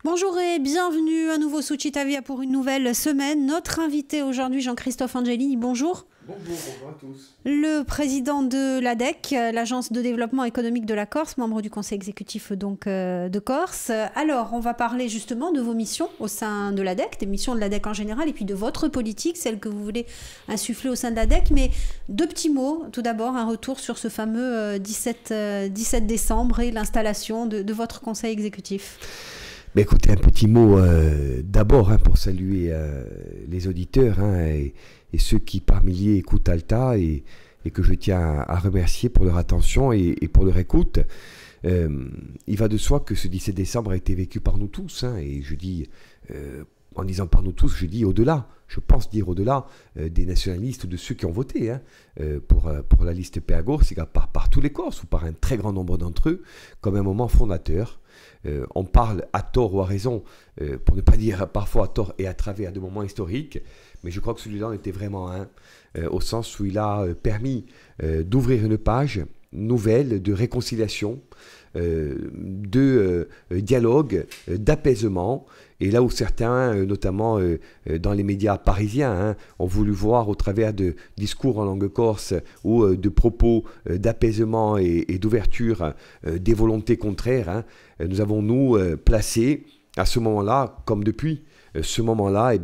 Bonjour et bienvenue à nouveau sous Cittavia pour une nouvelle semaine. Notre invité aujourd'hui, Jean-Christophe Angelini, bonjour. Bonjour à tous. Le président de l'ADEC, l'Agence de développement économique de la Corse, membre du conseil exécutif donc, de Corse. Alors, on va parler justement de vos missions au sein de l'ADEC, des missions de l'ADEC en général, et puis de votre politique, celle que vous voulez insuffler au sein de l'ADEC. Mais deux petits mots. Tout d'abord, un retour sur ce fameux 17 décembre et l'installation de votre conseil exécutif. Mais écoutez, un petit mot d'abord pour saluer les auditeurs et ceux qui par milliers écoutent Alta et que je tiens à remercier pour leur attention et pour leur écoute. Il va de soi que ce 17 décembre a été vécu par nous tous, et je dis, en disant par nous tous, je dis au-delà, je pense dire au-delà des nationalistes ou de ceux qui ont voté pour la liste Péagor-Siga par tous les Corses ou par un très grand nombre d'entre eux, comme un moment fondateur. On parle à tort ou à raison, pour ne pas dire parfois à tort et à travers de moments historiques, mais je crois que celui-là en était vraiment un, au sens où il a permis d'ouvrir une page nouvelle de réconciliation, de dialogue, d'apaisement, et là où certains, notamment dans les médias parisiens, ont voulu voir au travers de discours en langue corse ou de propos d'apaisement et d'ouverture des volontés contraires, nous avons, nous, placé à ce moment-là, comme depuis ce moment-là,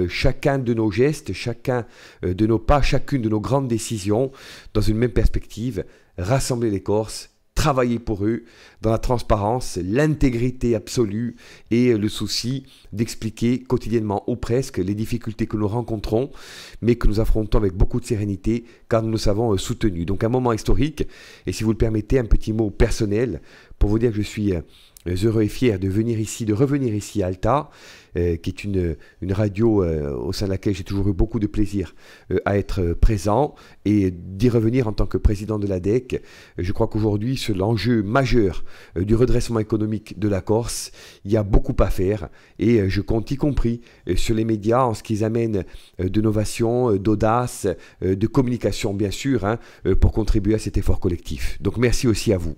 chacun de nos gestes, chacun de nos pas, chacune de nos grandes décisions dans une même perspective, rassembler les Corses, travailler pour eux dans la transparence, l'intégrité absolue et le souci d'expliquer quotidiennement ou presque les difficultés que nous rencontrons, mais que nous affrontons avec beaucoup de sérénité car nous nous savons soutenus. Donc un moment historique, et si vous le permettez, un petit mot personnel pour vous dire que je suis heureux et fier de venir ici, de revenir ici à Alta, qui est une radio au sein de laquelle j'ai toujours eu beaucoup de plaisir à être présent et d'y revenir en tant que président de l'ADEC. Je crois qu'aujourd'hui, sur l'enjeu majeur du redressement économique de la Corse, il y a beaucoup à faire et je compte y compris sur les médias en ce qu'ils amènent d'innovation, d'audace, de communication bien sûr, pour contribuer à cet effort collectif. Donc merci aussi à vous.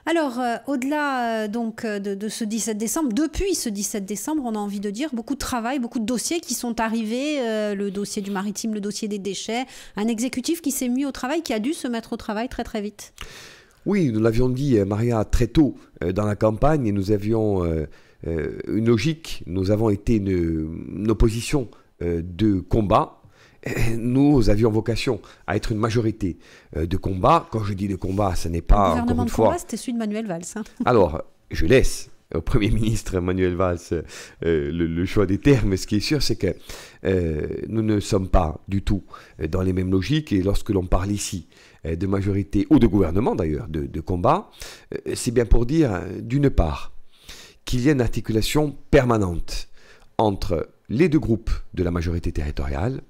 Alors, au-delà de ce 17 décembre, depuis ce 17 décembre, on a envie de dire beaucoup de travail, beaucoup de dossiers qui sont arrivés, le dossier du maritime, le dossier des déchets, un exécutif qui s'est mis au travail, qui a dû se mettre au travail très très vite. Oui, nous l'avions dit, Maria, très tôt dans la campagne, et nous avions une logique, nous avons été une opposition de combat. Nous avions vocation à être une majorité de combat. Quand je dis de combat, ce n'est pas, encore une fois... Le gouvernement de combat, c'était celui de Manuel Valls. Alors, je laisse au Premier ministre Manuel Valls le choix des termes. Ce qui est sûr, c'est que nous ne sommes pas du tout dans les mêmes logiques. Et lorsque l'on parle ici de majorité, ou de gouvernement d'ailleurs, de combat, c'est bien pour dire, d'une part, qu'il y a une articulation permanente entre les deux groupes de la majorité territoriale,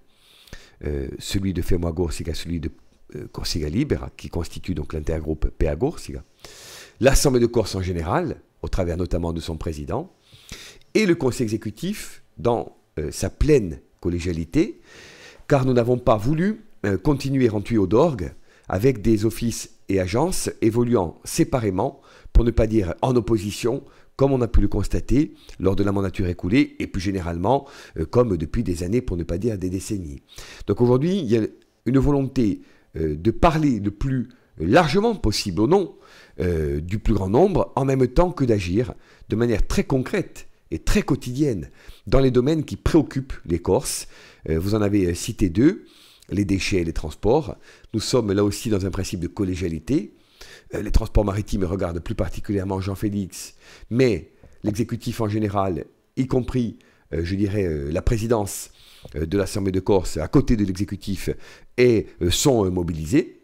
celui de Femoagor-Siga, celui de Corsica Libera, qui constitue donc l'intergroupe Péagor-Siga, l'Assemblée de Corse en général, au travers notamment de son président, et le Conseil exécutif dans sa pleine collégialité, car nous n'avons pas voulu continuer en tuyau d'orgue avec des offices et agences évoluant séparément, pour ne pas dire en opposition, comme on a pu le constater lors de la mandature écoulée, et plus généralement, comme depuis des années, pour ne pas dire des décennies. Donc aujourd'hui, il y a une volonté de parler le plus largement possible au nom du plus grand nombre, en même temps que d'agir de manière très concrète et très quotidienne dans les domaines qui préoccupent les Corses. Vous en avez cité deux, les déchets et les transports. Nous sommes là aussi dans un principe de collégialité. Les transports maritimes regardent plus particulièrement Jean-Félix, mais l'exécutif en général, y compris, je dirais, la présidence de l'Assemblée de Corse à côté de l'exécutif, sont mobilisés.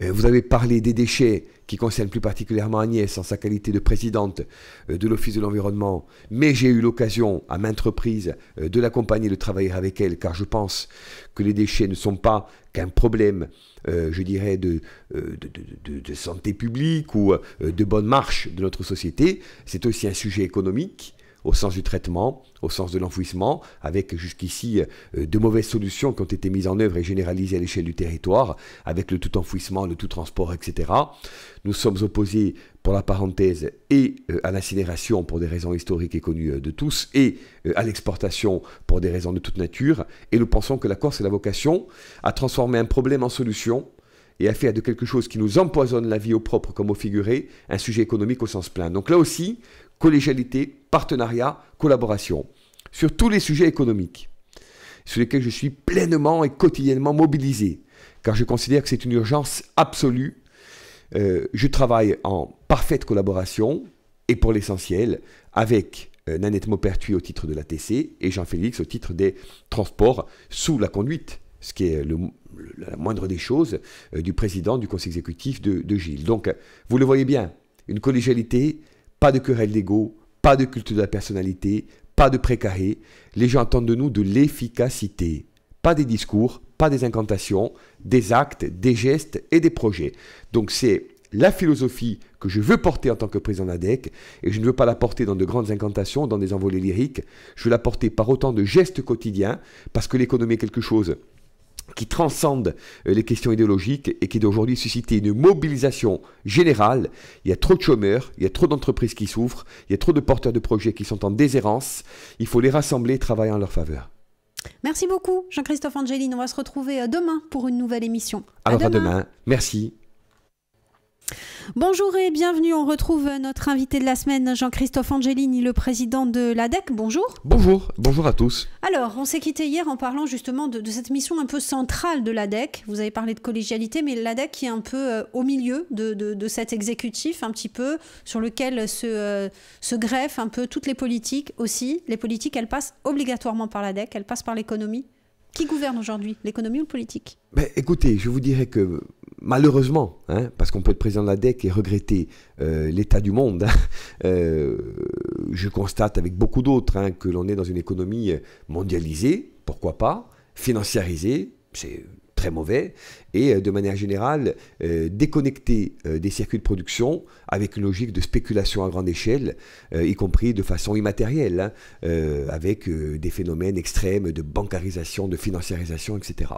Vous avez parlé des déchets qui concernent plus particulièrement Agnès en sa qualité de présidente de l'Office de l'Environnement, mais j'ai eu l'occasion à maintes reprises de l'accompagner, de travailler avec elle, car je pense que les déchets ne sont pas qu'un problème, je dirais, de santé publique ou de bonne marche de notre société, c'est aussi un sujet économique. au sens du traitement, au sens de l'enfouissement, avec jusqu'ici de mauvaises solutions qui ont été mises en œuvre et généralisées à l'échelle du territoire, avec le tout enfouissement, le tout transport, etc. Nous sommes opposés, pour la parenthèse, et à l'incinération pour des raisons historiques et connues de tous, et à l'exportation pour des raisons de toute nature. Et nous pensons que la Corse a la vocation à transformer un problème en solution et à faire de quelque chose qui nous empoisonne la vie au propre comme au figuré, un sujet économique au sens plein. Donc là aussi, collégialité, partenariat, collaboration, sur tous les sujets économiques, sur lesquels je suis pleinement et quotidiennement mobilisé, car je considère que c'est une urgence absolue. Je travaille en parfaite collaboration, et pour l'essentiel, avec Nanette Maupertuis au titre de la TC et Jean-Félix au titre des transports sous la conduite, ce qui est la moindre des choses, du président du conseil exécutif de Gilles. Donc, vous le voyez bien, une collégialité, pas de querelle d'ego, pas de culte de la personnalité, pas de précaré. Les gens attendent de nous de l'efficacité, pas des discours, pas des incantations, des actes, des gestes et des projets. Donc, c'est la philosophie que je veux porter en tant que président de l'ADEC, et je ne veux pas la porter dans de grandes incantations, dans des envolées lyriques. Je veux la porter par autant de gestes quotidiens, parce que l'économie est quelque chose qui transcende les questions idéologiques et qui doit aujourd'hui susciter une mobilisation générale. Il y a trop de chômeurs, il y a trop d'entreprises qui souffrent, il y a trop de porteurs de projets qui sont en déshérence. Il faut les rassembler et travailler en leur faveur. Merci beaucoup, Jean-Christophe Angeline. On va se retrouver demain pour une nouvelle émission. Alors à demain. Merci. Bonjour et bienvenue, on retrouve notre invité de la semaine, Jean-Christophe Angelini, le président de l'ADEC. Bonjour. Bonjour, bonjour à tous. Alors, on s'est quitté hier en parlant justement de cette mission un peu centrale de l'ADEC. Vous avez parlé de collégialité, mais l'ADEC qui est un peu au milieu de cet exécutif, un petit peu, sur lequel se greffent un peu toutes les politiques aussi. Les politiques, elles passent obligatoirement par l'ADEC, elles passent par l'économie. Qui gouverne aujourd'hui, l'économie ou le politique? Écoutez, je vous dirais que malheureusement, parce qu'on peut être président de l'ADEC et regretter l'état du monde, je constate avec beaucoup d'autres que l'on est dans une économie mondialisée, pourquoi pas, financiarisée, c'est très mauvais, et de manière générale déconnectée des circuits de production avec une logique de spéculation à grande échelle, y compris de façon immatérielle, avec des phénomènes extrêmes de bancarisation, de financiarisation, etc.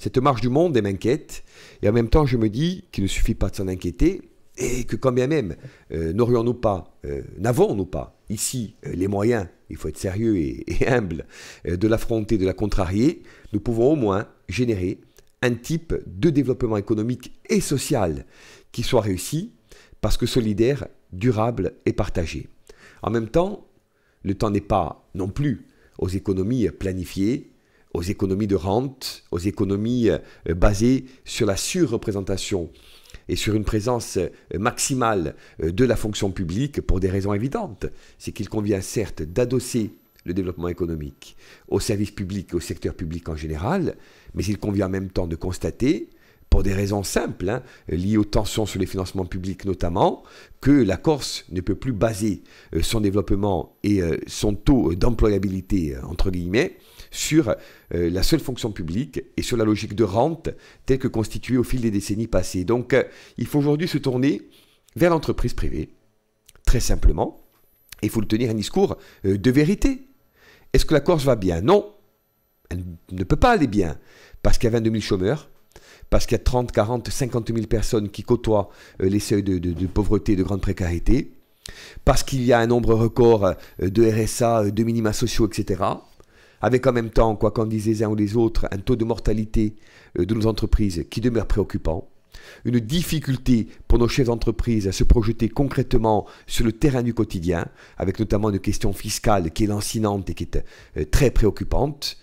Cette marche du monde, elle m'inquiète, et en même temps je me dis qu'il ne suffit pas de s'en inquiéter, et que quand bien même n'avons-nous pas ici les moyens, il faut être sérieux et humble, de l'affronter, de la contrarier, nous pouvons au moins générer un type de développement économique et social qui soit réussi, parce que solidaire, durable et partagé. En même temps, le temps n'est pas non plus aux économies planifiées, aux économies de rente, aux économies basées sur la surreprésentation et sur une présence maximale de la fonction publique pour des raisons évidentes. C'est qu'il convient certes d'adosser le développement économique au service public et au secteur public en général, mais il convient en même temps de constater, pour des raisons simples, liées aux tensions sur les financements publics notamment, que la Corse ne peut plus baser son développement et son taux d'employabilité, entre guillemets, sur la seule fonction publique et sur la logique de rente telle que constituée au fil des décennies passées. Donc il faut aujourd'hui se tourner vers l'entreprise privée, très simplement. Il faut tenir un discours de vérité. Est-ce que la Corse va bien? Non, elle ne peut pas aller bien, parce qu'il y a 22 000 chômeurs, parce qu'il y a 30, 40, 50 000 personnes qui côtoient les seuils de pauvreté, de grande précarité, parce qu'il y a un nombre record de RSA, de minima sociaux, etc., avec en même temps, quoi qu'en disent les uns ou les autres, un taux de mortalité de nos entreprises qui demeure préoccupant, une difficulté pour nos chefs d'entreprise à se projeter concrètement sur le terrain du quotidien, avec notamment une question fiscale qui est lancinante et qui est très préoccupante,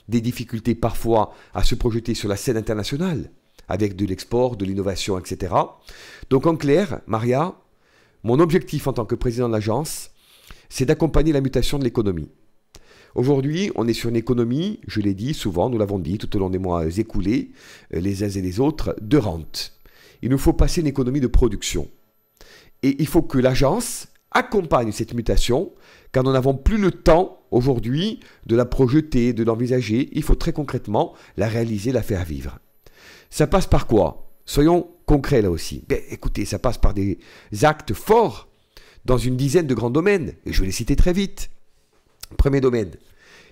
des difficultés parfois à se projeter sur la scène internationale, avec de l'export, de l'innovation, etc. Donc en clair, Maria, mon objectif en tant que président de l'agence, c'est d'accompagner la mutation de l'économie. Aujourd'hui, on est sur une économie, je l'ai dit souvent, nous l'avons dit tout au long des mois écoulés, les uns et les autres, de rente. Il nous faut passer une économie de production. Et il faut que l'agence accompagne cette mutation, car nous n'avons plus le temps aujourd'hui de la projeter, de l'envisager. Il faut très concrètement la réaliser, la faire vivre. Ça passe par quoi? Soyons concrets là aussi. Écoutez, ça passe par des actes forts dans une dizaine de grands domaines, et je vais les citer très vite. Premier domaine.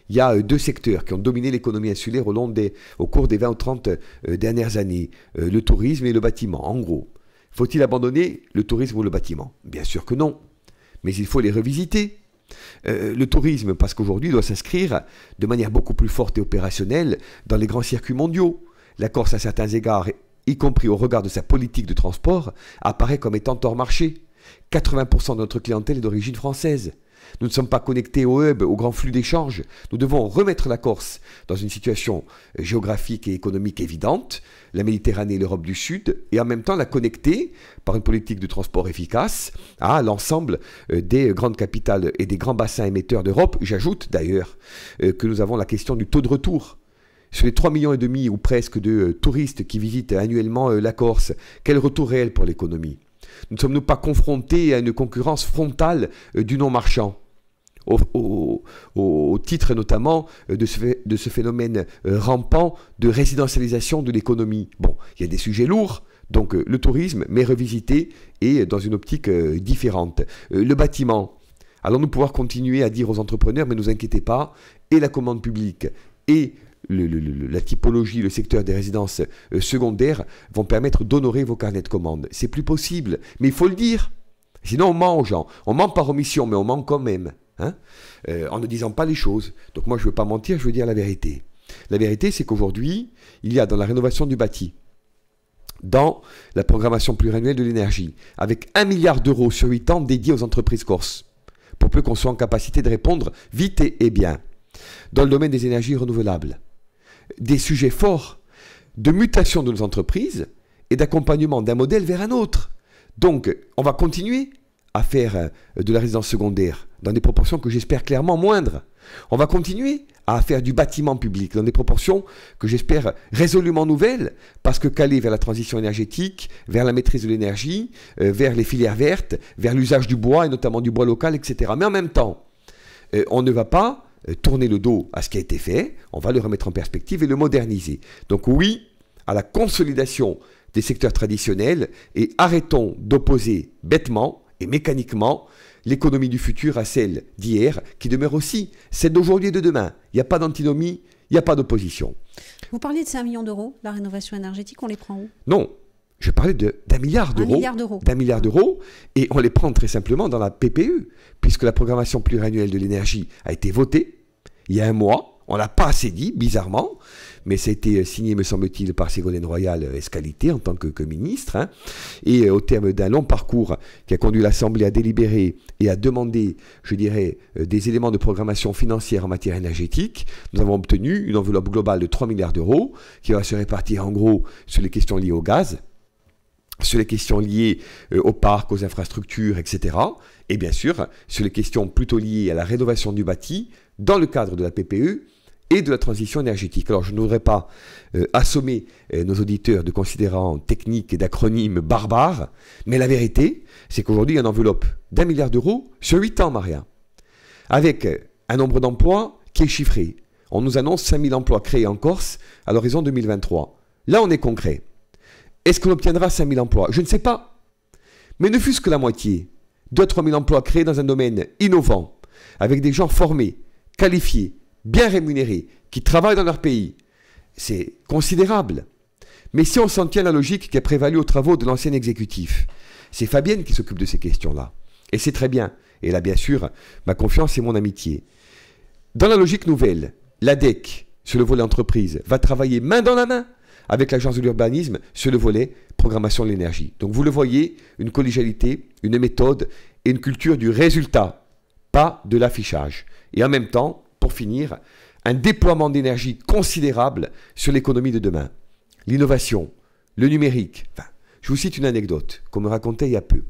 Il y a deux secteurs qui ont dominé l'économie insulaire au cours des 20 ou 30 dernières années. Le tourisme et le bâtiment, en gros. Faut-il abandonner le tourisme ou le bâtiment? Bien sûr que non. Mais il faut les revisiter. Le tourisme, parce qu'aujourd'hui, doit s'inscrire de manière beaucoup plus forte et opérationnelle dans les grands circuits mondiaux. La Corse, à certains égards, y compris au regard de sa politique de transport, apparaît comme étant hors marché. 80% de notre clientèle est d'origine française. Nous ne sommes pas connectés au hub, au grand flux d'échanges. Nous devons remettre la Corse dans une situation géographique et économique évidente, la Méditerranée et l'Europe du Sud, et en même temps la connecter par une politique de transport efficace à l'ensemble des grandes capitales et des grands bassins émetteurs d'Europe. J'ajoute d'ailleurs que nous avons la question du taux de retour. Sur les 3,5 millions ou presque de touristes qui visitent annuellement la Corse, quel retour réel pour l'économie? Ne sommes-nous pas confrontés à une concurrence frontale du non-marchand au titre notamment de ce phénomène rampant de résidentialisation de l'économie? Bon, il y a des sujets lourds, donc le tourisme, mais revisité et dans une optique différente. Le bâtiment, allons-nous pouvoir continuer à dire aux entrepreneurs, mais ne vous inquiétez pas, et la commande publique et la typologie, le secteur des résidences secondaires vont permettre d'honorer vos carnets de commandes. C'est plus possible, mais il faut le dire. Sinon on mange, on ment par omission, mais on ment quand même, hein, en ne disant pas les choses. Donc moi je ne veux pas mentir, je veux dire la vérité. La vérité c'est qu'aujourd'hui, il y a dans la rénovation du bâti, dans la programmation pluriannuelle de l'énergie, avec 1 milliard d'euros sur 8 ans dédiés aux entreprises corses, pour peu qu'on soit en capacité de répondre vite et bien. Dans le domaine des énergies renouvelables, des sujets forts de mutation de nos entreprises et d'accompagnement d'un modèle vers un autre. Donc, on va continuer à faire de la résidence secondaire dans des proportions que j'espère clairement moindres. On va continuer à faire du bâtiment public dans des proportions que j'espère résolument nouvelles, parce que calées vers la transition énergétique, vers la maîtrise de l'énergie, vers les filières vertes, vers l'usage du bois et notamment du bois local, etc. Mais en même temps, on ne va pas tourner le dos à ce qui a été fait, on va le remettre en perspective et le moderniser. Donc oui, à la consolidation des secteurs traditionnels et arrêtons d'opposer bêtement et mécaniquement l'économie du futur à celle d'hier, qui demeure aussi celle d'aujourd'hui et de demain. Il n'y a pas d'antinomie, il n'y a pas d'opposition. Vous parliez de 5 millions d'euros, la rénovation énergétique, on les prend où? Non, je parlais d'1 milliard d'euros. D'un milliard d'euros, et on les prend très simplement dans la PPE, puisque la programmation pluriannuelle de l'énergie a été votée il y a un mois. On ne l'a pas assez dit, bizarrement, mais ça a été signé, me semble-t-il, par Ségolène Royal Escalité en tant que ministre. Hein, et au terme d'un long parcours qui a conduit l'Assemblée à délibérer et à demander, je dirais, des éléments de programmation financière en matière énergétique, nous avons obtenu une enveloppe globale de 3 milliards d'euros qui va se répartir en gros sur les questions liées au gaz, sur les questions liées au parc, aux infrastructures, etc. Et bien sûr, sur les questions plutôt liées à la rénovation du bâti dans le cadre de la PPE et de la transition énergétique. Alors, je ne voudrais pas assommer nos auditeurs de considérants techniques et d'acronymes barbares, mais la vérité, c'est qu'aujourd'hui, il y a une enveloppe d'1 milliard d'euros sur 8 ans, Maria, avec un nombre d'emplois qui est chiffré. On nous annonce 5 000 emplois créés en Corse à l'horizon 2023. Là, on est concret. Est-ce qu'on obtiendra 5 000 emplois? Je ne sais pas. Mais ne fût-ce que la moitié. 2 à 3 000 emplois créés dans un domaine innovant, avec des gens formés, qualifiés, bien rémunérés, qui travaillent dans leur pays. C'est considérable. Mais si on s'en tient à la logique qui a prévalu aux travaux de l'ancien exécutif, c'est Fabienne qui s'occupe de ces questions-là. Et c'est très bien. Et là, bien sûr, ma confiance et mon amitié. Dans la logique nouvelle, l'ADEC, sur le volet entreprise, va travailler main dans la main avec l'agence de l'urbanisme sur le volet programmation de l'énergie. Donc vous le voyez, une collégialité, une méthode et une culture du résultat, pas de l'affichage. Et en même temps, pour finir, un déploiement d'énergie considérable sur l'économie de demain. L'innovation, le numérique. Enfin, je vous cite une anecdote qu'on me racontait il y a peu.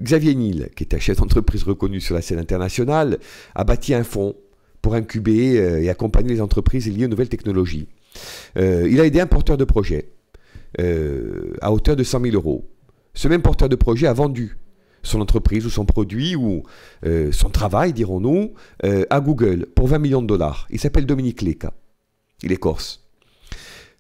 Xavier Niel, qui est un chef d'entreprise reconnu sur la scène internationale, a bâti un fonds pour incuber et accompagner les entreprises liées aux nouvelles technologies. Il a aidé un porteur de projet à hauteur de 100 000 euros. Ce même porteur de projet a vendu son entreprise ou son produit ou son travail, dirons-nous, à Google pour 20 millions de dollars. Il s'appelle Dominique Leca. Il est corse.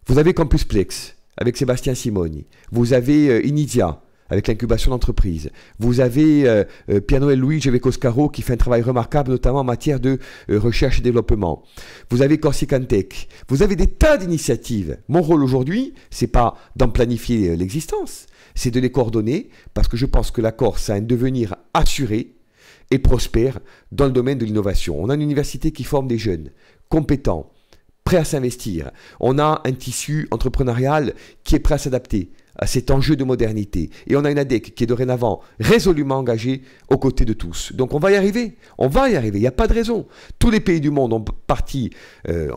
Vous avez Campusplex avec Sébastien Simoni. Vous avez Inidia avec l'incubation d'entreprise. Vous avez Pierre-Noël Louis avec Oscaro qui fait un travail remarquable, notamment en matière de recherche et développement. Vous avez Corsicantec. Vous avez des tas d'initiatives. Mon rôle aujourd'hui, c'est pas d'en planifier l'existence, c'est de les coordonner parce que je pense que la Corse a un devenir assuré et prospère dans le domaine de l'innovation. On a une université qui forme des jeunes compétents, prêts à s'investir. On a un tissu entrepreneurial qui est prêt à s'adapter à cet enjeu de modernité. Et on a une ADEC qui est dorénavant résolument engagée aux côtés de tous. Donc on va y arriver, il n'y a pas de raison. Tous les pays du monde ont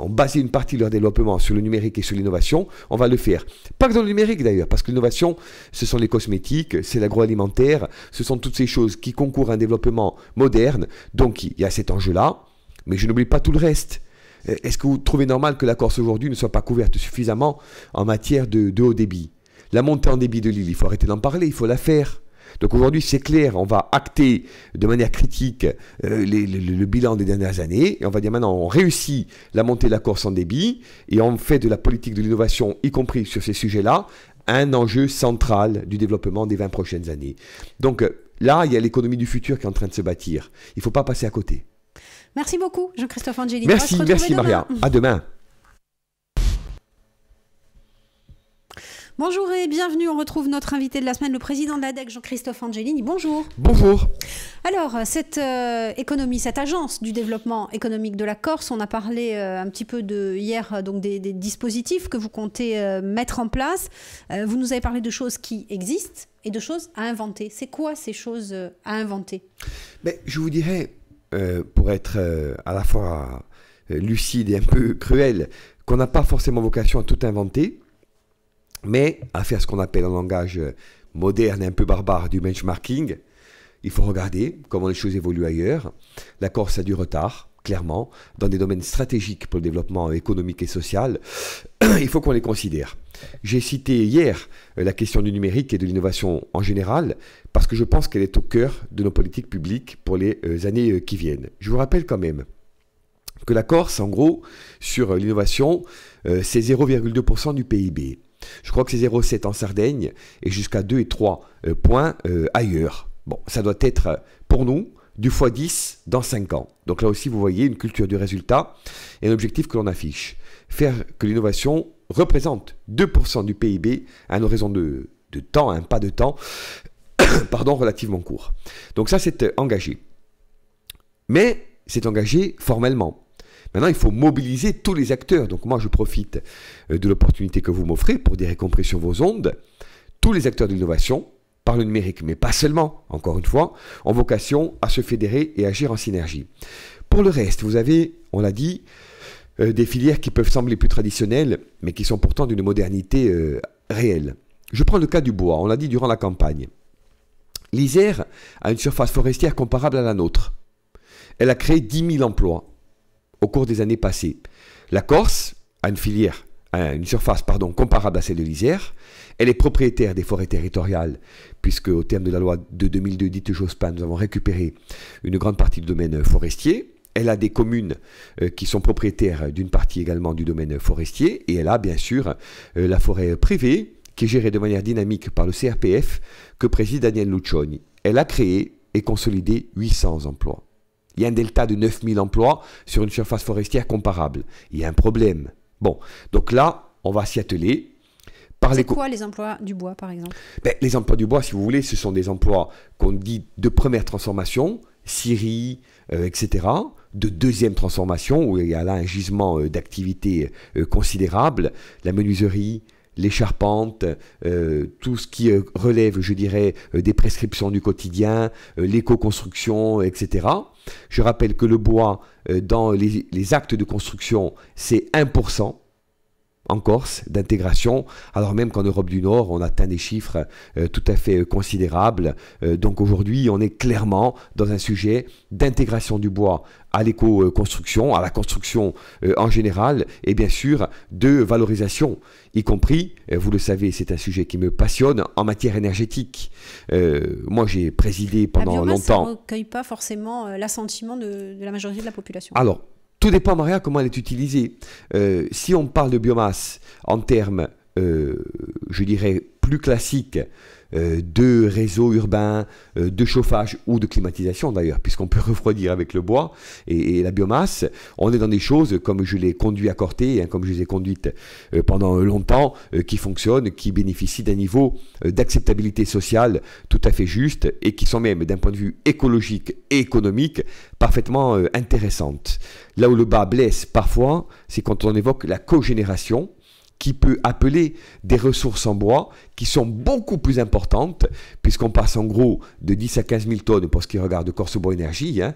basé une partie de leur développement sur le numérique et sur l'innovation, on va le faire. Pas que dans le numérique d'ailleurs, parce que l'innovation, ce sont les cosmétiques, c'est l'agroalimentaire, ce sont toutes ces choses qui concourent à un développement moderne. Donc il y a cet enjeu-là, mais je n'oublie pas tout le reste. Est-ce que vous trouvez normal que la Corse aujourd'hui ne soit pas couverte suffisamment en matière de haut débit ? La montée en débit de l'île, il faut arrêter d'en parler, il faut la faire. Donc aujourd'hui, c'est clair, on va acter de manière critique le bilan des dernières années. Et on va dire maintenant, on réussit la montée de la Corse en débit et on fait de la politique de l'innovation, y compris sur ces sujets-là, un enjeu central du développement des 20 prochaines années. Donc là, il y a l'économie du futur qui est en train de se bâtir. Il ne faut pas passer à côté. Merci beaucoup, Jean-Christophe Angeli. Merci Maria. À demain. Bonjour et bienvenue, on retrouve notre invité de la semaine, le président de l'ADEC, Jean-Christophe Angelini. Bonjour. Bonjour. Alors, cette cette agence du développement économique de la Corse, on a parlé un petit peu hier donc des dispositifs que vous comptez mettre en place. Vous nous avez parlé de choses qui existent et de choses à inventer. C'est quoi ces choses à inventer ? Je vous dirais, pour être à la fois lucide et un peu cruel, qu'on n'a pas forcément vocation à tout inventer, mais à faire ce qu'on appelle en langage moderne et un peu barbare du benchmarking. Il faut regarder comment les choses évoluent ailleurs. La Corse a du retard, clairement, dans des domaines stratégiques pour le développement économique et social. Il faut qu'on les considère. J'ai cité hier la question du numérique et de l'innovation en général, parce que je pense qu'elle est au cœur de nos politiques publiques pour les années qui viennent. Je vous rappelle quand même que la Corse, en gros, sur l'innovation, c'est 0,2% du PIB. Je crois que c'est 0,7 en Sardaigne et jusqu'à 2 et 3 points ailleurs. Bon, ça doit être pour nous du x10 dans 5 ans. Donc là aussi, vous voyez une culture du résultat et un objectif que l'on affiche. Faire que l'innovation représente 2% du PIB à une horizon de temps, pas de temps, relativement court. Donc ça, c'est engagé. Mais c'est engagé formellement. Maintenant, il faut mobiliser tous les acteurs. Donc moi, je profite de l'opportunité que vous m'offrez pour dire, y compris sur vos ondes, tous les acteurs de l'innovation, par le numérique, mais pas seulement, encore une fois, ont vocation à se fédérer et agir en synergie. Pour le reste, vous avez, on l'a dit, des filières qui peuvent sembler plus traditionnelles, mais qui sont pourtant d'une modernité réelle. Je prends le cas du bois, on l'a dit durant la campagne. L'Isère a une surface forestière comparable à la nôtre. Elle a créé 10 000 emplois au cours des années passées. La Corse a une surface comparable à celle de l'Isère. Elle est propriétaire des forêts territoriales, puisque au terme de la loi de 2002 dite Jospin, nous avons récupéré une grande partie du domaine forestier. Elle a des communes qui sont propriétaires d'une partie également du domaine forestier. Et elle a bien sûr la forêt privée, qui est gérée de manière dynamique par le CRPF, que préside Daniel Luccioni. Elle a créé et consolidé 800 emplois. Il y a un delta de 9 000 emplois sur une surface forestière comparable. Il y a un problème. Bon, donc là, on va s'y atteler. C'est quoi les emplois du bois, par exemple ? Les emplois du bois, si vous voulez, ce sont des emplois qu'on dit de première transformation, scierie, etc., de deuxième transformation, où il y a là un gisement d'activité considérable, la menuiserie, les charpentes, tout ce qui relève, je dirais, des prescriptions du quotidien, l'éco-construction, etc. Je rappelle que le bois, dans les actes de construction, c'est 1% en Corse d'intégration, alors même qu'en Europe du Nord, on atteint des chiffres tout à fait considérables. Donc aujourd'hui, on est clairement dans un sujet d'intégration du bois à l'éco-construction, à la construction en général, et bien sûr de valorisation, y compris, vous le savez, c'est un sujet qui me passionne, en matière énergétique. Moi, j'ai présidé pendant longtemps... La biomasse, ça ne recueille pas forcément l'assentiment de la majorité de la population. Alors, tout dépend, Maria, comment elle est utilisée. Si on parle de biomasse en termes, je dirais, plus classiques, de réseaux urbains, de chauffage ou de climatisation d'ailleurs, puisqu'on peut refroidir avec le bois et la biomasse. On est dans des choses comme je l'ai conduit à Corté, hein, comme je les ai conduites pendant longtemps, qui fonctionnent, qui bénéficient d'un niveau d'acceptabilité sociale tout à fait juste et qui sont même d'un point de vue écologique et économique parfaitement intéressantes. Là où le bas blesse parfois, c'est quand on évoque la cogénération, qui peut appeler des ressources en bois qui sont beaucoup plus importantes, puisqu'on passe en gros de 10 à 15 000 tonnes pour ce qui regarde Corse Bois Énergie, hein,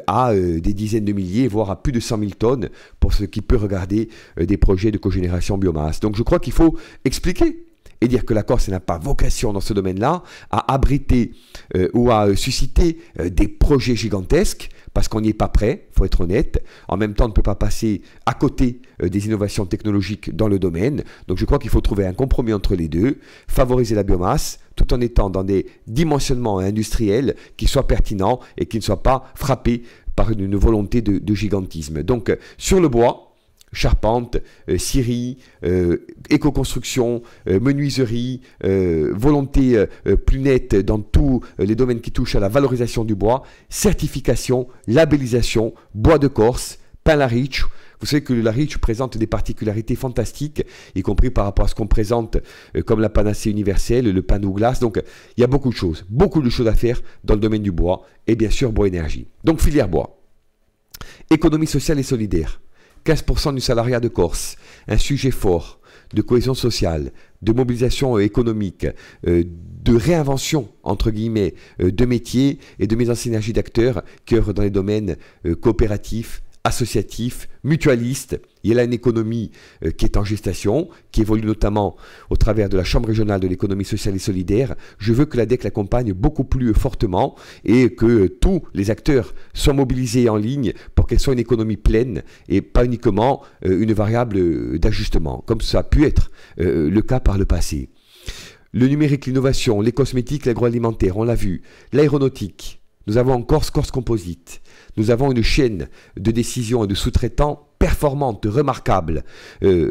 à des dizaines de milliers, voire à plus de 100 000 tonnes pour ce qui peut regarder des projets de cogénération biomasse. Donc je crois qu'il faut expliquer et dire que la Corse n'a pas vocation dans ce domaine-là à abriter ou à susciter des projets gigantesques, parce qu'on n'y est pas prêt, il faut être honnête. En même temps, on ne peut pas passer à côté des innovations technologiques dans le domaine. Donc je crois qu'il faut trouver un compromis entre les deux, favoriser la biomasse, tout en étant dans des dimensionnements industriels qui soient pertinents et qui ne soient pas frappés par une volonté de gigantisme. Donc sur le bois, charpente, scierie, éco-construction, menuiserie, volonté plus nette dans tous les domaines qui touchent à la valorisation du bois, certification, labellisation, bois de Corse, pain Lariche. Vous savez que le Lariche présente des particularités fantastiques, y compris par rapport à ce qu'on présente comme la panacée universelle, le pain Douglas. Donc il y a beaucoup de choses à faire dans le domaine du bois et bien sûr bois énergie. Donc filière bois, économie sociale et solidaire. 15% du salariat de Corse, un sujet fort de cohésion sociale, de mobilisation économique, de réinvention, entre guillemets, de métiers et de mise en synergie d'acteurs qui œuvrent dans les domaines coopératifs, associatif, mutualiste. Il y a là une économie qui est en gestation, qui évolue notamment au travers de la Chambre régionale de l'économie sociale et solidaire. Je veux que l'ADEC l'accompagne beaucoup plus fortement et que tous les acteurs soient mobilisés en ligne pour qu'elle soit une économie pleine et pas uniquement une variable d'ajustement, comme ça a pu être le cas par le passé. Le numérique, l'innovation, les cosmétiques, l'agroalimentaire, on l'a vu, l'aéronautique. Nous avons encore Corse Composite. Nous avons une chaîne de décision et de sous-traitants performante, remarquable,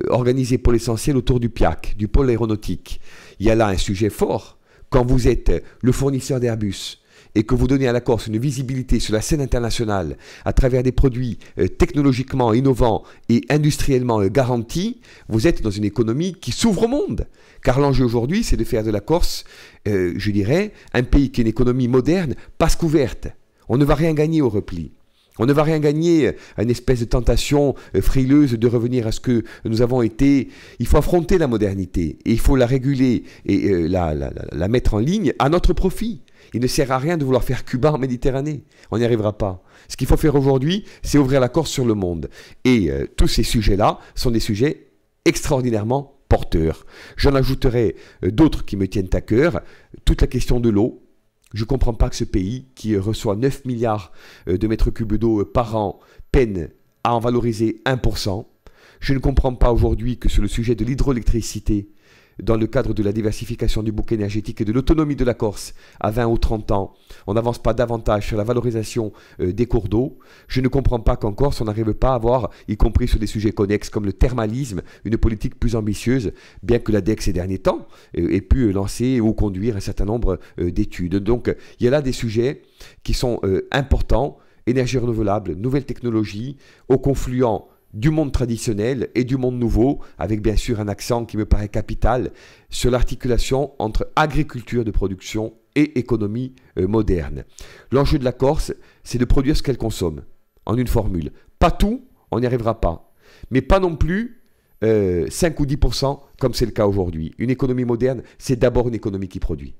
organisée pour l'essentiel autour du PIAC, du pôle aéronautique. Il y a là un sujet fort. Quand vous êtes le fournisseur d'Airbus et que vous donnez à la Corse une visibilité sur la scène internationale à travers des produits technologiquement innovants et industriellement garantis, vous êtes dans une économie qui s'ouvre au monde. Car l'enjeu aujourd'hui, c'est de faire de la Corse, je dirais, un pays qui est une économie moderne, passe couverte. On ne va rien gagner au repli. On ne va rien gagner à une espèce de tentation frileuse de revenir à ce que nous avons été. Il faut affronter la modernité et il faut la réguler et la mettre en ligne à notre profit. Il ne sert à rien de vouloir faire Cuba en Méditerranée. On n'y arrivera pas. Ce qu'il faut faire aujourd'hui, c'est ouvrir la Corse sur le monde. Et tous ces sujets-là sont des sujets extraordinairement porteurs. J'en ajouterai d'autres qui me tiennent à cœur. Toute la question de l'eau. Je ne comprends pas que ce pays, qui reçoit 9 milliards de mètres cubes d'eau par an, peine à en valoriser 1%. Je ne comprends pas aujourd'hui que sur le sujet de l'hydroélectricité, dans le cadre de la diversification du bouquet énergétique et de l'autonomie de la Corse à 20 ou 30 ans, on n'avance pas davantage sur la valorisation des cours d'eau. Je ne comprends pas qu'en Corse, on n'arrive pas à avoir, y compris sur des sujets connexes comme le thermalisme, une politique plus ambitieuse, bien que l'ADEC ces derniers temps ait pu lancer ou conduire un certain nombre d'études. Donc, il y a là des sujets qui sont importants, énergie renouvelable, nouvelles technologies, au confluent du monde traditionnel et du monde nouveau, avec bien sûr un accent qui me paraît capital sur l'articulation entre agriculture de production et économie moderne. L'enjeu de la Corse, c'est de produire ce qu'elle consomme, en une formule. Pas tout, on n'y arrivera pas, mais pas non plus 5 ou 10% comme c'est le cas aujourd'hui. Une économie moderne, c'est d'abord une économie qui produit.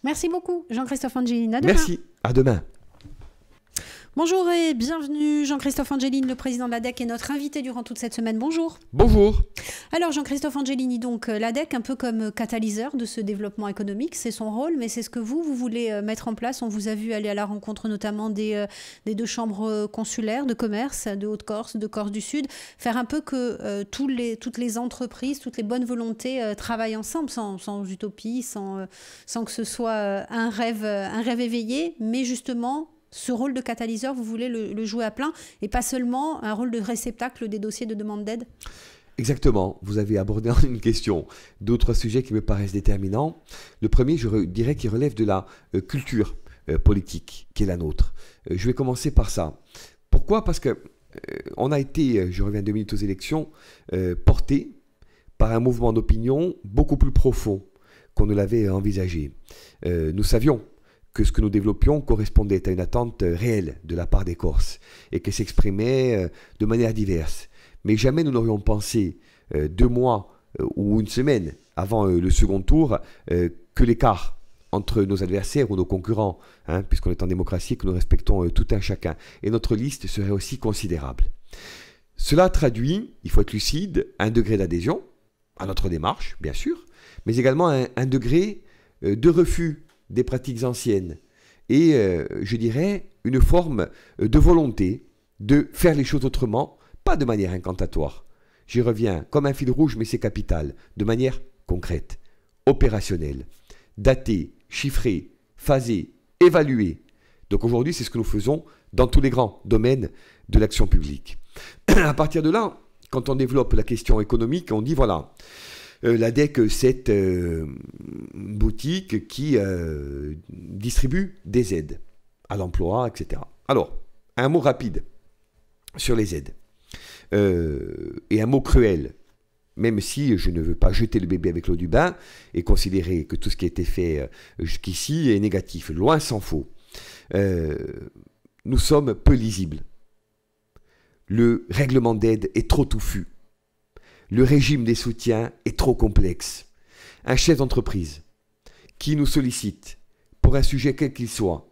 Merci beaucoup, Jean-Christophe Angeline. À demain. Merci, à demain. Bonjour et bienvenue, Jean-Christophe Angeline, le président de l'ADEC est notre invité durant toute cette semaine. Bonjour. Bonjour. Alors Jean-Christophe Angelini, donc l'ADEC, un peu comme catalyseur de ce développement économique, c'est son rôle, mais c'est ce que vous voulez mettre en place. On vous a vu aller à la rencontre notamment des deux chambres consulaires de commerce de Haute-Corse, de Corse du Sud, faire un peu que toutes les entreprises, toutes les bonnes volontés travaillent ensemble, sans utopie, sans que ce soit un rêve éveillé, mais justement ce rôle de catalyseur, vous voulez le jouer à plein et pas seulement un rôle de réceptacle des dossiers de demande d'aide? Exactement, vous avez abordé en une question d'autres sujets qui me paraissent déterminants. Le premier, dirais qu'il relève de la culture politique qui est la nôtre. Je vais commencer par ça. Pourquoi? Parce que on a été, je reviens 2 minutes aux élections, porté par un mouvement d'opinion beaucoup plus profond qu'on ne l'avait envisagé. Nous savions que ce que nous développions correspondait à une attente réelle de la part des Corses et qu'elle s'exprimait de manière diverse. Mais jamais nous n'aurions pensé 2 mois ou une semaine avant le second tour que l'écart entre nos adversaires ou nos concurrents, puisqu'on est en démocratie et que nous respectons tout un chacun, et notre liste serait aussi considérable. Cela traduit, il faut être lucide, un degré d'adhésion à notre démarche, bien sûr, mais également un degré de refus des pratiques anciennes et, je dirais, une forme de volonté de faire les choses autrement, pas de manière incantatoire. J'y reviens comme un fil rouge, mais c'est capital, de manière concrète, opérationnelle, datée, chiffrée, phasée, évaluée. Donc aujourd'hui, c'est ce que nous faisons dans tous les grands domaines de l'action publique. À partir de là, quand on développe la question économique, on dit voilà, l'ADEC, c'est une boutique qui distribue des aides à l'emploi, etc. Alors, un mot rapide sur les aides. Et un mot cruel, même si je ne veux pas jeter le bébé avec l'eau du bain et considérer que tout ce qui a été fait jusqu'ici est négatif, loin s'en faut. Nous sommes peu lisibles. Le règlement d'aide est trop touffu. Le régime des soutiens est trop complexe. Un chef d'entreprise qui nous sollicite pour un sujet quel qu'il soit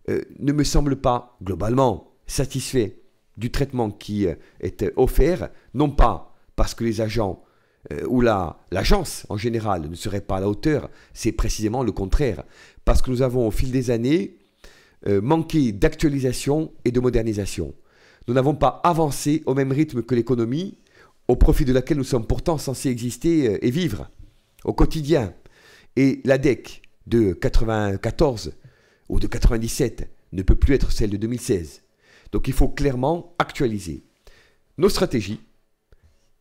ne me semble pas globalement satisfait du traitement qui est offert, non pas parce que les agents ou l'agence en général ne seraient pas à la hauteur, c'est précisément le contraire, parce que nous avons au fil des années manqué d'actualisation et de modernisation. Nous n'avons pas avancé au même rythme que l'économie, au profit de laquelle nous sommes pourtant censés exister et vivre au quotidien. Et l'ADEC de 94 ou de 97 ne peut plus être celle de 2016. Donc il faut clairement actualiser nos stratégies,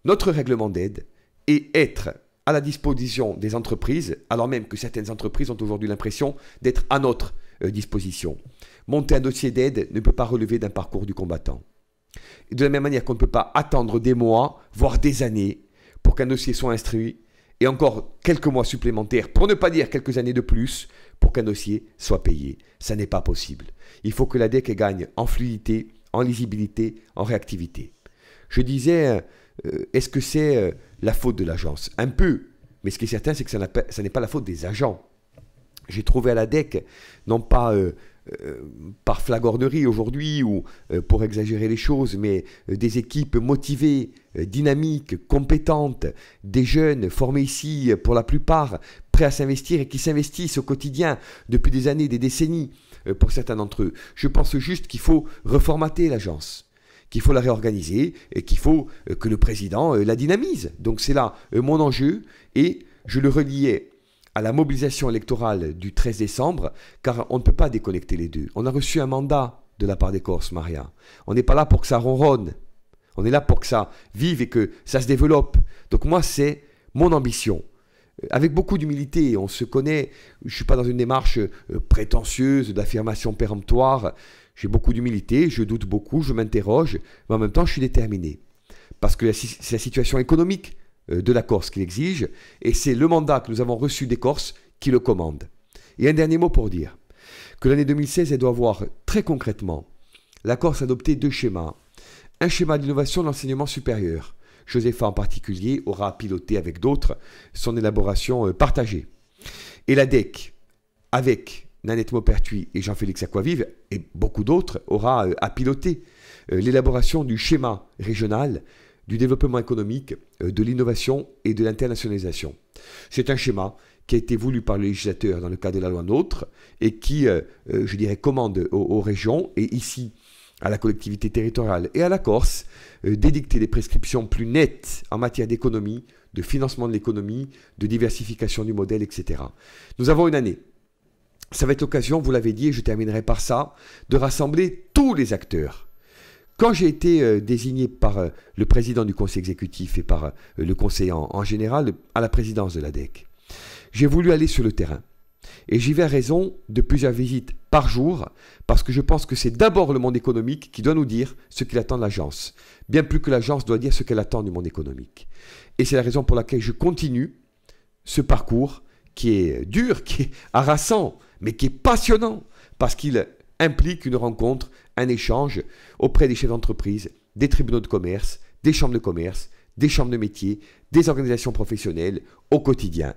notre règlement d'aide et être à la disposition des entreprises, alors même que certaines entreprises ont aujourd'hui l'impression d'être à notre disposition. Monter un dossier d'aide ne peut pas relever d'un parcours du combattant. Et de la même manière qu'on ne peut pas attendre des mois, voire des années, pour qu'un dossier soit instruit, et encore quelques mois supplémentaires, pour ne pas dire quelques années de plus, pour qu'un dossier soit payé. Ça n'est pas possible. Il faut que l'ADEC gagne en fluidité, en lisibilité, en réactivité. Je disais, est-ce que c'est la faute de l'agence? Un peu, mais ce qui est certain, c'est que ça n'est pas la faute des agents. J'ai trouvé à l'ADEC, non pas par flagornerie aujourd'hui ou pour exagérer les choses, mais des équipes motivées, dynamiques, compétentes, des jeunes formés ici pour la plupart, prêts à s'investir et qui s'investissent au quotidien depuis des années, des décennies pour certains d'entre eux. Je pense juste qu'il faut reformater l'agence, qu'il faut la réorganiser et qu'il faut que le président la dynamise. Donc c'est là mon enjeu et je le reliais à la mobilisation électorale du 13 décembre, car on ne peut pas déconnecter les deux. On a reçu un mandat de la part des Corses, Maria. On n'est pas là pour que ça ronronne. On est là pour que ça vive et que ça se développe. Donc moi, c'est mon ambition. Avec beaucoup d'humilité, on se connaît. Je ne suis pas dans une démarche prétentieuse d'affirmation péremptoire. J'ai beaucoup d'humilité, je doute beaucoup, je m'interroge, mais en même temps, je suis déterminé. Parce que c'est la situation économique de la Corse qui l'exige, et c'est le mandat que nous avons reçu des Corses qui le commande. Et un dernier mot pour dire que l'année 2016, elle doit voir très concrètement la Corse adopter 2 schémas. Un schéma d'innovation de l'enseignement supérieur. Josepha en particulier aura piloté avec d'autres son élaboration partagée. Et l'ADEC, avec Nanette Maupertuis et Jean-Félix Aquavive, et beaucoup d'autres, aura à piloter l'élaboration du schéma régional du développement économique, de l'innovation et de l'internationalisation. C'est un schéma qui a été voulu par le législateur dans le cadre de la loi NOTRe et qui, je dirais, commande aux régions et ici à la collectivité territoriale et à la Corse d'édicter des prescriptions plus nettes en matière d'économie, de financement de l'économie, de diversification du modèle, etc. Nous avons une année. Ça va être l'occasion, vous l'avez dit, et je terminerai par ça, de rassembler tous les acteurs. Quand j'ai été désigné par le président du conseil exécutif et par le conseil en général à la présidence de l'ADEC, j'ai voulu aller sur le terrain. Et j'y vais à raison de plusieurs visites par jour, parce que je pense que c'est d'abord le monde économique qui doit nous dire ce qu'il attend de l'agence, bien plus que l'agence doit dire ce qu'elle attend du monde économique. Et c'est la raison pour laquelle je continue ce parcours qui est dur, qui est harassant, mais qui est passionnant, parce qu'il implique une rencontre, un échange auprès des chefs d'entreprise, des tribunaux de commerce, des chambres de commerce, des chambres de métier, des organisations professionnelles au quotidien.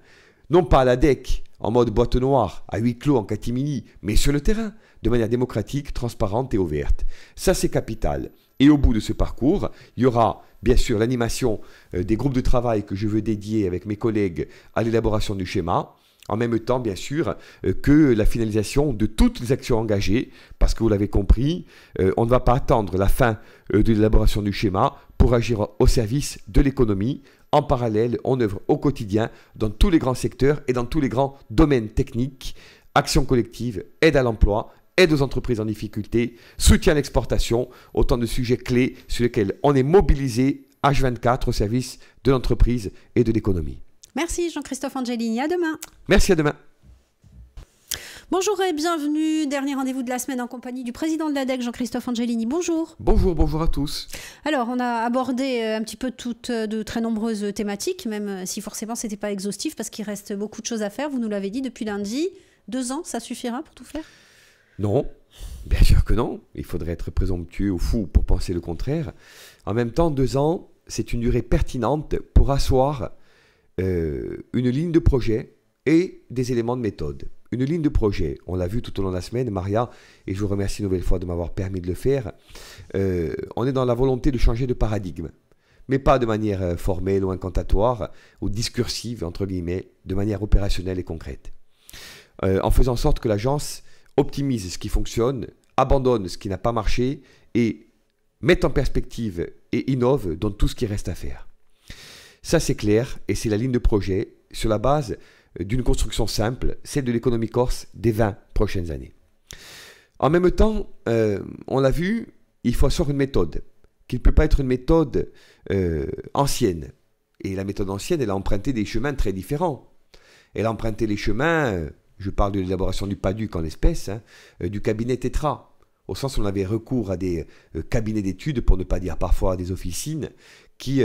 Non pas à l'ADEC, en mode boîte noire, à huis clos, en catimini, mais sur le terrain, de manière démocratique, transparente et ouverte. Ça, c'est capital. Et au bout de ce parcours, il y aura bien sûr l'animation des groupes de travail que je veux dédier avec mes collègues à l'élaboration du schéma, en même temps, bien sûr, que la finalisation de toutes les actions engagées, parce que vous l'avez compris, on ne va pas attendre la fin de l'élaboration du schéma pour agir au service de l'économie. En parallèle, on œuvre au quotidien dans tous les grands secteurs et dans tous les grands domaines techniques, action collective, aide à l'emploi, aide aux entreprises en difficulté, soutien à l'exportation, autant de sujets clés sur lesquels on est mobilisé H24 au service de l'entreprise et de l'économie. Merci Jean-Christophe Angelini, à demain. Merci, à demain. Bonjour et bienvenue, dernier rendez-vous de la semaine en compagnie du président de l'ADEC, Jean-Christophe Angelini. Bonjour. Bonjour, bonjour à tous. Alors, on a abordé un petit peu toutes de très nombreuses thématiques, même si forcément ce n'était pas exhaustif parce qu'il reste beaucoup de choses à faire. Vous nous l'avez dit depuis lundi. 2 ans, ça suffira pour tout faire? Non, bien sûr que non. Il faudrait être présomptueux ou fou pour penser le contraire. En même temps, 2 ans, c'est une durée pertinente pour asseoir une ligne de projet et des éléments de méthode. Une ligne de projet, on l'a vu tout au long de la semaine, Maria, et je vous remercie une nouvelle fois de m'avoir permis de le faire, on est dans la volonté de changer de paradigme, mais pas de manière formelle ou incantatoire, ou discursive, entre guillemets, de manière opérationnelle et concrète. En faisant en sorte que l'agence optimise ce qui fonctionne, abandonne ce qui n'a pas marché, et mette en perspective et innove dans tout ce qui reste à faire. Ça c'est clair, et c'est la ligne de projet sur la base d'une construction simple, celle de l'économie corse des 20 prochaines années. En même temps, on l'a vu, il faut asseoir une méthode, qui ne peut pas être une méthode ancienne. Et la méthode ancienne, elle a emprunté des chemins très différents. Elle a emprunté les chemins, je parle de l'élaboration du PADUC en l'espèce, du cabinet Tetra, au sens où on avait recours à des cabinets d'études, pour ne pas dire parfois à des officines, qui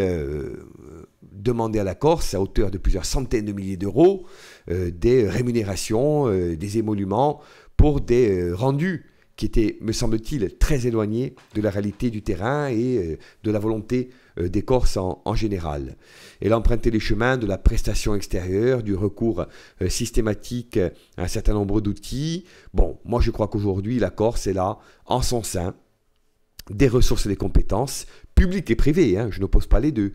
demandaient à la Corse, à hauteur de plusieurs centaines de milliers d'euros, des rémunérations, des émoluments pour des rendus qui étaient, me semble-t-il, très éloignés de la réalité du terrain et de la volonté des Corses en général. Elle a emprunté les chemins de la prestation extérieure, du recours systématique à un certain nombre d'outils. Bon, moi je crois qu'aujourd'hui, la Corse est là, en son sein, des ressources et des compétences, publiques et privées, je n'oppose pas les deux,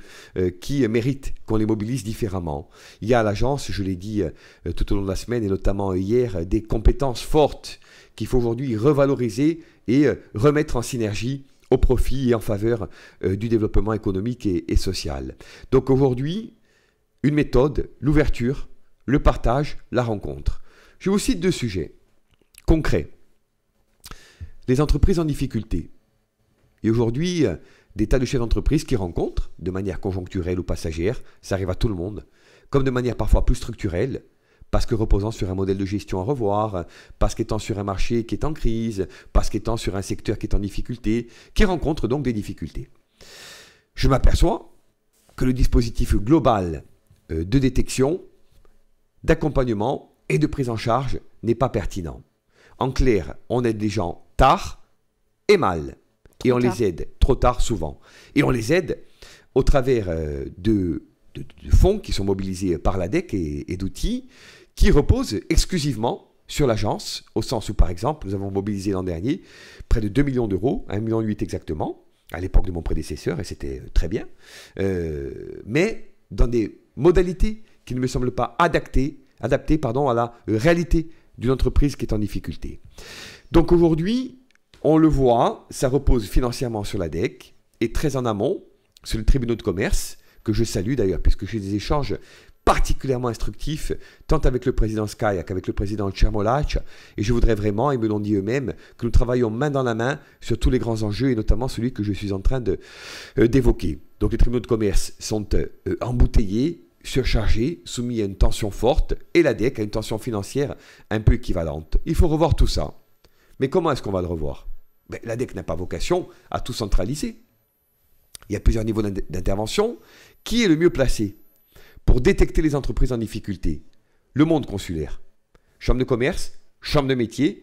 qui méritent qu'on les mobilise différemment. Il y a à l'agence, je l'ai dit tout au long de la semaine et notamment hier, des compétences fortes qu'il faut aujourd'hui revaloriser et remettre en synergie au profit et en faveur du développement économique et social. Donc aujourd'hui, une méthode, l'ouverture, le partage, la rencontre. Je vous cite 2 sujets concrets. Les entreprises en difficulté. Et aujourd'hui, des tas de chefs d'entreprise qui rencontrent, de manière conjoncturelle ou passagère, ça arrive à tout le monde, comme de manière parfois plus structurelle, parce que reposant sur un modèle de gestion à revoir, parce qu'étant sur un marché qui est en crise, parce qu'étant sur un secteur qui est en difficulté, qui rencontrent donc des difficultés. Je m'aperçois que le dispositif global de détection, d'accompagnement et de prise en charge n'est pas pertinent. En clair, on aide les gens tard et mal. Et on les aide trop tard souvent. Et on les aide au travers de fonds qui sont mobilisés par l'ADEC et d'outils qui reposent exclusivement sur l'agence, au sens où, par exemple, nous avons mobilisé l'an dernier près de 2 millions d'euros, 1,8 million exactement, à l'époque de mon prédécesseur, et c'était très bien, mais dans des modalités qui ne me semblent pas adaptées à la réalité d'une entreprise qui est en difficulté. Donc aujourd'hui, on le voit, ça repose financièrement sur l'ADEC et très en amont sur le tribunal de commerce, que je salue d'ailleurs, puisque j'ai des échanges particulièrement instructif, tant avec le président Sky qu'avec le président Tchermolach. Et je voudrais vraiment, ils me l'ont dit eux-mêmes, que nous travaillions main dans la main sur tous les grands enjeux, et notamment celui que je suis en train d'évoquer. Donc les tribunaux de commerce sont embouteillés, surchargés, soumis à une tension forte, et l'ADEC a une tension financière un peu équivalente. Il faut revoir tout ça. Mais comment est-ce qu'on va le revoir? L'ADEC n'a pas vocation à tout centraliser. Il y a plusieurs niveaux d'intervention. Qui est le mieux placé pour détecter les entreprises en difficulté? Le monde consulaire. Chambre de commerce, chambre de métier.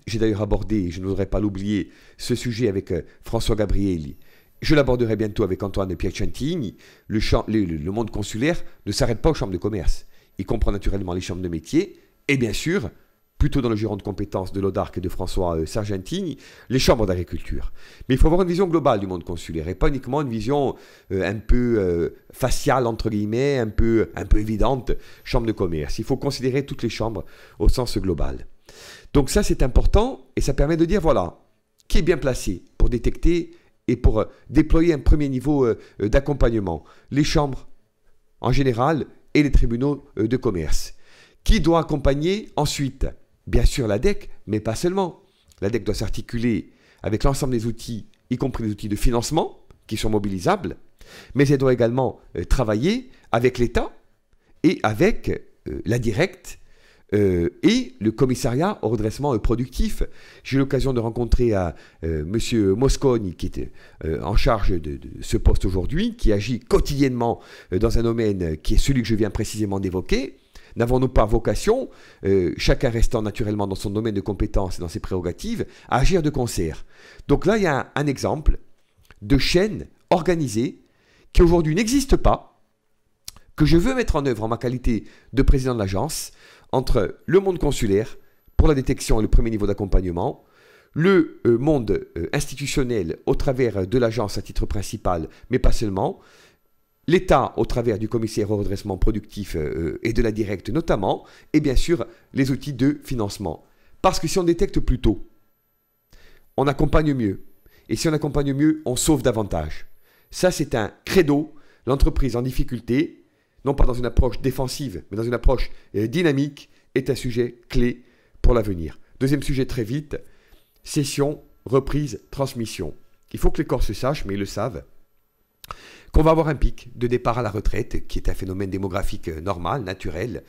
J'ai d'ailleurs abordé, je ne voudrais pas l'oublier, ce sujet avec François Gabrielli. Je l'aborderai bientôt avec Antoine Piacentini. Le monde consulaire ne s'arrête pas aux chambres de commerce. Il comprend naturellement les chambres de métier et bien sûr, plutôt dans le giron de compétences de l'ODARC et de François Sargentini, les chambres d'agriculture. Mais il faut avoir une vision globale du monde consulaire et pas uniquement une vision un peu faciale, entre guillemets, un peu évidente, chambre de commerce. Il faut considérer toutes les chambres au sens global. Donc ça, c'est important et ça permet de dire, voilà, qui est bien placé pour détecter et pour déployer un premier niveau d'accompagnement. Les chambres, en général, et les tribunaux de commerce. Qui doit accompagner ensuite? Bien sûr l'ADEC, mais pas seulement. L'ADEC doit s'articuler avec l'ensemble des outils, y compris les outils de financement, qui sont mobilisables, mais elle doit également travailler avec l'État et avec la directe et le commissariat au redressement productif. J'ai eu l'occasion de rencontrer M. Mosconi, qui était en charge de ce poste aujourd'hui, qui agit quotidiennement dans un domaine qui est celui que je viens précisément d'évoquer. N'avons-nous pas vocation, chacun restant naturellement dans son domaine de compétences et dans ses prérogatives, à agir de concert? Donc là, il y a un exemple de chaîne organisée qui aujourd'hui n'existe pas, que je veux mettre en œuvre en ma qualité de président de l'agence, entre le monde consulaire, pour la détection et le premier niveau d'accompagnement, le monde institutionnel au travers de l'agence à titre principal, mais pas seulement, l'État au travers du commissaire au redressement productif et de la directe notamment, et bien sûr les outils de financement. Parce que si on détecte plus tôt, on accompagne mieux. Et si on accompagne mieux, on sauve davantage. Ça, c'est un credo. L'entreprise en difficulté, non pas dans une approche défensive, mais dans une approche dynamique, est un sujet clé pour l'avenir. Deuxième sujet très vite, cession, reprise, transmission. Il faut que les corps se sachent, mais ils le savent, qu'on va avoir un pic de départ à la retraite, qui est un phénomène démographique normal, naturel,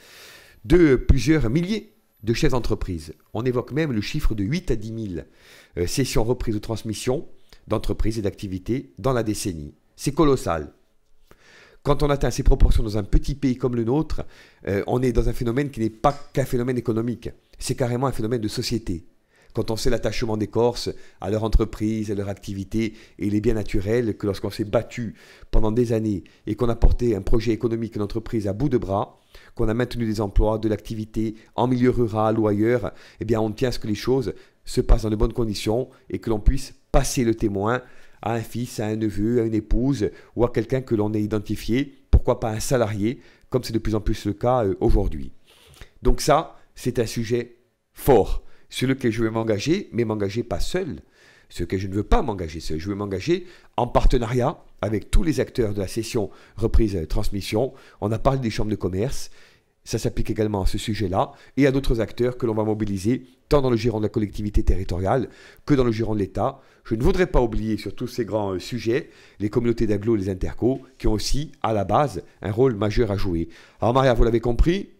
de plusieurs milliers de chefs d'entreprise. On évoque même le chiffre de 8 à 10 000 cessions, reprises ou transmissions d'entreprises et d'activités dans la décennie. C'est colossal. Quand on atteint ces proportions dans un petit pays comme le nôtre, on est dans un phénomène qui n'est pas qu'un phénomène économique, c'est carrément un phénomène de société. Quand on sait l'attachement des Corses à leur entreprise, à leur activité, et il est bien naturel que lorsqu'on s'est battu pendant des années et qu'on a porté un projet économique, une entreprise à bout de bras, qu'on a maintenu des emplois, de l'activité en milieu rural ou ailleurs, eh bien on tient à ce que les choses se passent dans de bonnes conditions et que l'on puisse passer le témoin à un fils, à un neveu, à une épouse ou à quelqu'un que l'on ait identifié, pourquoi pas un salarié, comme c'est de plus en plus le cas aujourd'hui. Donc ça, c'est un sujet fort sur lequel je veux m'engager, mais m'engager pas seul, sur lequel je ne veux pas m'engager seul. Je veux m'engager en partenariat avec tous les acteurs de la cession, reprise, transmission. On a parlé des chambres de commerce, ça s'applique également à ce sujet-là, et à d'autres acteurs que l'on va mobiliser, tant dans le giron de la collectivité territoriale que dans le giron de l'État. Je ne voudrais pas oublier sur tous ces grands sujets les communautés d'agglo et les intercos, qui ont aussi, à la base, un rôle majeur à jouer. Alors Maria, vous l'avez compris,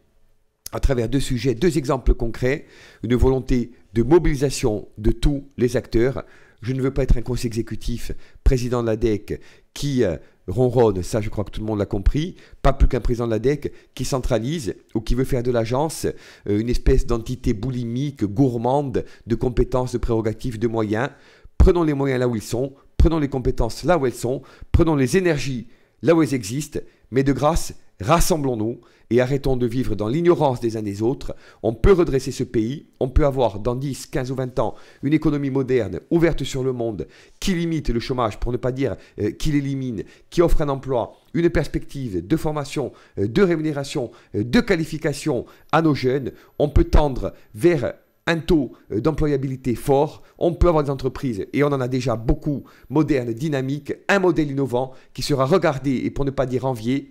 à travers deux sujets, deux exemples concrets, une volonté de mobilisation de tous les acteurs. Je ne veux pas être un conseil exécutif, président de l'ADEC, qui ronronne, ça je crois que tout le monde l'a compris, pas plus qu'un président de l'ADEC qui centralise ou qui veut faire de l'agence une espèce d'entité boulimique, gourmande, de compétences, de prérogatives, de moyens. Prenons les moyens là où ils sont, prenons les compétences là où elles sont, prenons les énergies là où elles existent, mais de grâce, rassemblons-nous et arrêtons de vivre dans l'ignorance des uns des autres. On peut redresser ce pays, on peut avoir dans 10, 15 ou 20 ans une économie moderne, ouverte sur le monde, qui limite le chômage, pour ne pas dire qui l'élimine, qui offre un emploi, une perspective de formation, de rémunération, de qualification à nos jeunes. On peut tendre vers un taux d'employabilité fort, on peut avoir des entreprises, et on en a déjà beaucoup, modernes, dynamiques, un modèle innovant qui sera regardé et pour ne pas dire envié.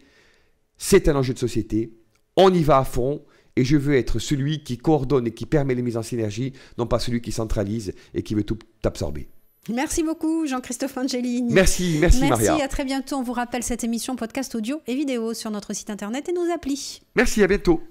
c'est un enjeu de société, on y va à fond, et je veux être celui qui coordonne et qui permet les mises en synergie, non pas celui qui centralise et qui veut tout absorber. Merci beaucoup Jean-Christophe Angelini. Merci Maria. Merci, à très bientôt. On vous rappelle cette émission podcast audio et vidéo sur notre site internet et nos applis. Merci, à bientôt.